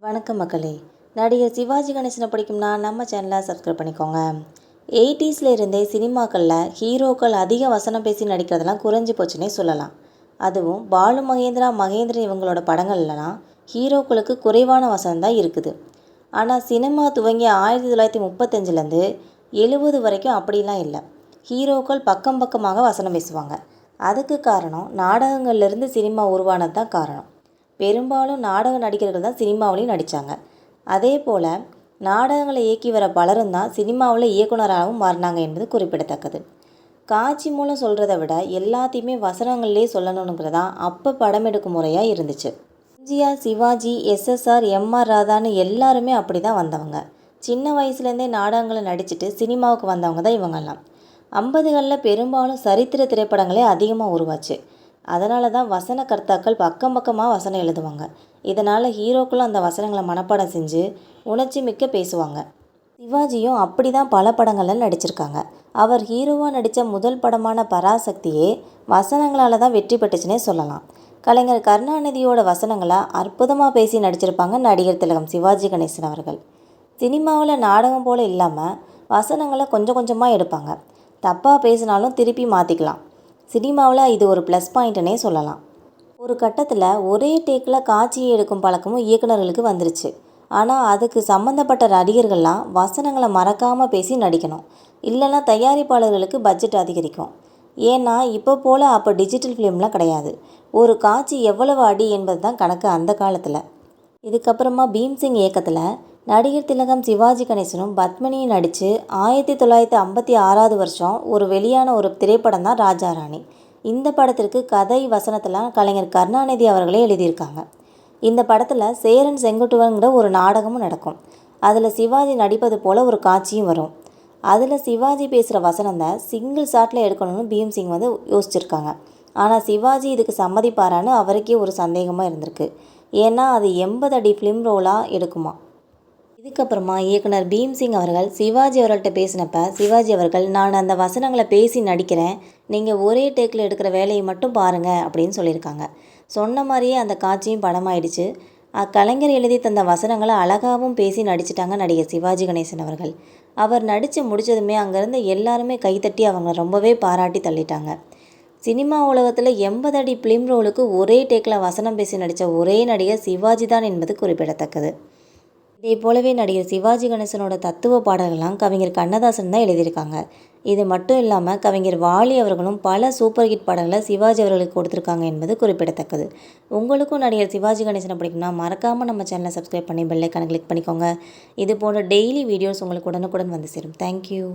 வணக்கம் மக்களே. நடிகர் சிவாஜி கணேசனை பிடிக்கும்னா நம்ம சேனலை சப்ஸ்கிரைப் பண்ணிக்கோங்க. 80s இருந்தே சினிமாக்களில் ஹீரோக்கள் அதிக வசனம் பேசி நடிக்கிறதெல்லாம் குறைஞ்சி போச்சுன்னே சொல்லலாம். அதுவும் பாலு மகேந்திரா, மகேந்திரன் இவங்களோட படங்கள்லாம் ஹீரோக்களுக்கு குறைவான வசனம் தான் இருக்குது. ஆனால் சினிமா துவங்கிய 1935லேருந்து 70 வரைக்கும் அப்படிலாம் இல்லை. ஹீரோக்கள் பக்கம் பக்கமாக வசனம் பேசுவாங்க. அதுக்கு காரணம் நாடகங்கள்லேருந்து சினிமா உருவானது தான் காரணம். பெரும்பாலும் நாடக நடிகர்கள் தான் சினிமாவிலையும் நடித்தாங்க. அதே போல் நாடகங்களை இயக்கி வர பலரும் தான் சினிமாவில் இயக்குனராகவும் மாறினாங்க என்பது குறிப்பிடத்தக்கது. காட்சி மூலம் சொல்கிறத விட எல்லாத்தையுமே வசனங்கள்லேயே சொல்லணுங்கிறதான் அப்போ படம் எடுக்கும் முறையாக இருந்துச்சு. எம்ஜிஆர், சிவாஜி, எஸ்எஸ்ஆர், எம்ஆர் ராதான்னு எல்லாருமே அப்படி தான் வந்தவங்க. சின்ன வயசுலேருந்தே நாடகங்களை நடிச்சுட்டு சினிமாவுக்கு வந்தவங்க தான் இவங்கெல்லாம். 50களில் பெரும்பாலும் சரித்திர திரைப்படங்களே அதிகமாக உருவாச்சு. அதனால தான் வசன கர்த்தாக்கள் பக்கம் பக்கமாக வசனம் எழுதுவாங்க. இதனால் ஹீரோக்களும் அந்த வசனங்களை மனப்பாடம் செஞ்சு உணர்ச்சி மிக்க பேசுவாங்க. சிவாஜியும் அப்படி தான் பல படங்களில் நடிச்சிருக்காங்க. அவர் ஹீரோவாக நடித்த முதல் படமான பராசக்தியே வசனங்களால் தான் வெற்றி பெற்றுச்சுன்னே சொல்லலாம். கலைஞர் கருணாநிதியோட வசனங்களை அற்புதமாக பேசி நடிச்சிருப்பாங்க நடிகர் திலகம் சிவாஜி கணேசன் அவர்கள். சினிமாவில் நாடகம் போல் இல்லாமல் வசனங்களை கொஞ்சம் கொஞ்சமாக எடுப்பாங்க. தப்பாக பேசினாலும் திருப்பி மாற்றிக்கலாம். சினிமாவில் இது ஒரு ப்ளஸ் பாயிண்ட்டுன்னே சொல்லலாம். ஒரு கட்டத்தில் ஒரே டேக்கில் காட்சியை எடுக்கும் பழக்கமும் இயக்குநர்களுக்கு வந்துருச்சு. ஆனால் அதுக்கு சம்மந்தப்பட்ட நடிகர்கள்லாம் வசனங்களை மறக்காமல் பேசி நடிக்கணும். இல்லைன்னா தயாரிப்பாளர்களுக்கு பட்ஜெட் அதிகரிக்கும். ஏன்னா இப்போ போல் அப்போ டிஜிட்டல் ஃபிலிம்லாம் கிடையாது. ஒரு காட்சி எவ்வளவு அடி என்பது தான் கணக்கு அந்த காலத்தில். இதுக்கப்புறமா பீம்சிங் இயக்கத்தில் நடிகர் திலகம் சிவாஜி கணேசனும் பத்மினியும் நடித்து 1956 வருஷம் வெளியான ஒரு திரைப்படம் தான் ராஜா ராணி. இந்த படத்திற்கு கதை வசனத்தெல்லாம் கலைஞர் கருணாநிதி அவர்களே எழுதியிருக்காங்க. இந்த படத்தில் சேரன் செங்குட்டுவன்கிற ஒரு நாடகமும் நடக்கும். அதில் சிவாஜி நடிப்பது போல் ஒரு காட்சியும் வரும். அதில் சிவாஜி பேசுகிற வசனத்தை சிங்கிள் ஷாட்டில் எடுக்கணும்னு பீம்சிங் யோசிச்சிருக்காங்க. ஆனால் சிவாஜி இதுக்கு சம்மதிப்பாரான்னு அவருக்கே ஒரு சந்தேகமாக இருந்திருக்கு. ஏன்னா அது 80 அடி ஃபிலிம் ரோலாக எடுக்குமா. இதுக்கப்புறமா இயக்குனர் பீம்சிங் அவர்கள் சிவாஜி அவர்கள்ட்ட பேசினப்ப சிவாஜி அவர்கள், நான் அந்த வசனங்களை பேசி நடிக்கிறேன், நீங்கள் ஒரே டேக்கில் எடுக்கிற வேலையை மட்டும் பாருங்கள் அப்படின்னு சொல்லியிருக்காங்க. சொன்ன மாதிரியே அந்த காட்சியும் படமாயிடுச்சு. கலைஞர் எழுதி தந்த வசனங்களை அழகாகவும் பேசி நடிச்சிட்டாங்க நடிகர் சிவாஜி கணேசன் அவர்கள். அவர் நடித்து முடித்ததுமே அங்கேருந்து எல்லாருமே கைத்தட்டி அவங்க ரொம்பவே பாராட்டி தள்ளிட்டாங்க. சினிமா உலகத்தில் 80 அடி ஃபிலிம் ரோலுக்கு ஒரே டேக்கில் வசனம் பேசி நடித்த ஒரே நடிகர் சிவாஜி தான் என்பது குறிப்பிடத்தக்கது. இதே போலவே நடிகர் சிவாஜி கணேசனோட தத்துவ பாடல்கள்லாம் கவிஞர் கண்ணதாசன் தான் எழுதியிருக்காங்க. இது மட்டும் இல்லாமல் கவிஞர் வாலி அவர்களும் பல சூப்பர் ஹிட் பாடல்களை சிவாஜி அவர்களுக்கு கொடுத்துருக்காங்க என்பது குறிப்பிடத்தக்கது. உங்களுக்கும் நடிகர் சிவாஜி கணேசனை பிடிக்கும்னா மறக்காமல் நம்ம சேனலை சப்ஸ்கிரைப் பண்ணி பெல் ஐக்கானை கிளிக் பண்ணிக்கோங்க. இது போன்ற டெய்லி வீடியோஸ் உங்களுக்கு உடனுக்குடன் வந்து சேரும். தேங்க்யூ.